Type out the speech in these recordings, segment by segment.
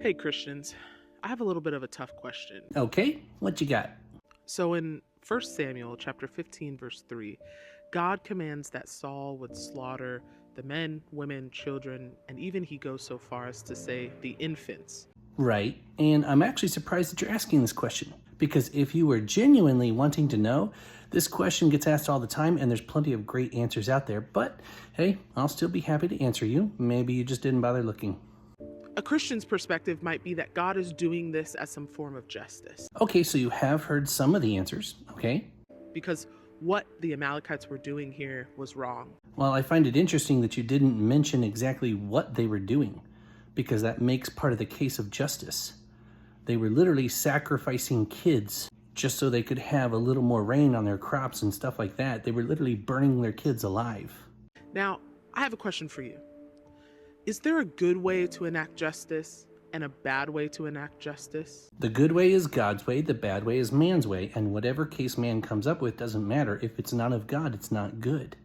Hey Christians, I have a little bit of a tough question. Okay, what you got? So in 1 Samuel chapter 15 verse 3, God commands that Saul would slaughter the men, women, children, and even he goes so far as to say the infants. Right, and I'm actually surprised that you're asking this question, because if you were genuinely wanting to know, this question gets asked all the time and there's plenty of great answers out there, but hey, I'll still be happy to answer you. Maybe you just didn't bother looking. A Christian's perspective might be that God is doing this as some form of justice, Okay, so you have heard some of the answers, okay? because what the Amalekites were doing here was wrong. Well, I find it interesting that you didn't mention exactly what they were doing, because that makes part of the case of justice. They were literally sacrificing kids just so they could have a little more rain on their crops and stuff like that. They were literally burning their kids alive. Now, I have a question for you. Is there a good way to enact justice and a bad way to enact justice? The good way is God's way, the bad way is man's way, and whatever case man comes up with doesn't matter. If it's not of God, it's not good.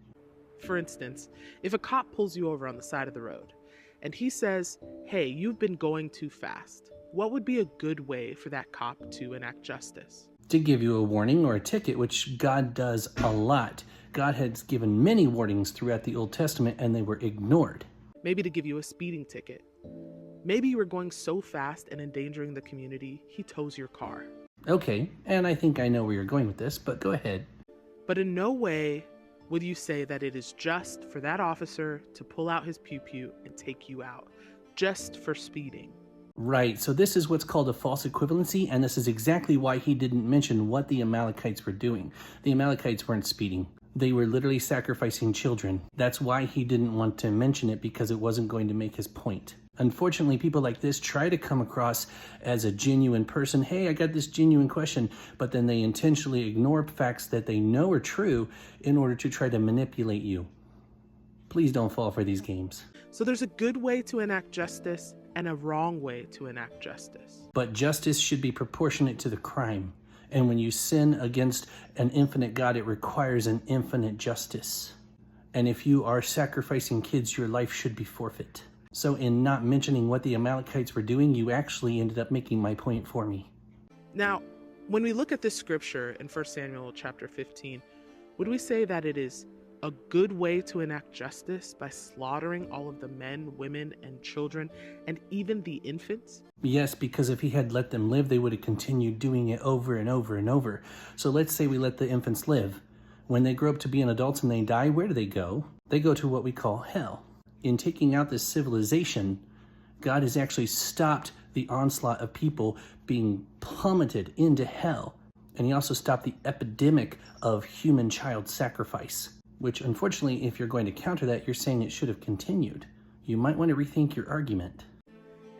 For instance, if a cop pulls you over on the side of the road and he says, "Hey, you've been going too fast," what would be a good way for that cop to enact justice? To give you a warning or a ticket, which God does a lot. God has given many warnings throughout the Old Testament and they were ignored. Maybe to give you a speeding ticket. Maybe you were going so fast and endangering the community, he tows your car. Okay, and I think I know where you're going with this, but go ahead. But in no way would you say that it is just for that officer to pull out his pew-pew and take you out, just for speeding. Right, so this is what's called a false equivalency, and this is exactly why he didn't mention what the Amalekites were doing. The Amalekites weren't speeding. They were literally sacrificing children. That's why he didn't want to mention it, because it wasn't going to make his point. Unfortunately, people like this try to come across as a genuine person. Hey, I got this genuine question, but then they intentionally ignore facts that they know are true in order to try to manipulate you. Please don't fall for these games. So there's a good way to enact justice and a wrong way to enact justice. But justice should be proportionate to the crime. And when you sin against an infinite God, it requires an infinite justice. And if you are sacrificing kids, your life should be forfeit. So in not mentioning what the Amalekites were doing, you actually ended up making my point for me. Now, when we look at this scripture in 1 Samuel chapter 15, would we say that it is a good way to enact justice by slaughtering all of the men, women, and children, and even the infants? Yes, because if he had let them live, they would have continued doing it over and over and over. So let's say we let the infants live. When they grow up to be an adults and they die, where do they go? They go to what we call hell. In taking out this civilization, God has actually stopped the onslaught of people being plummeted into hell. And he also stopped the epidemic of human child sacrifice, which unfortunately, if you're going to counter that, you're saying it should have continued. You might want to rethink your argument.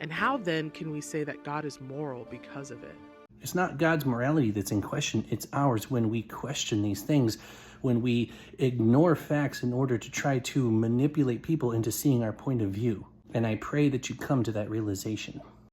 And how then can we say that God is moral because of it? It's not God's morality that's in question, it's ours when we question these things, when we ignore facts in order to try to manipulate people into seeing our point of view. And I pray that you come to that realization.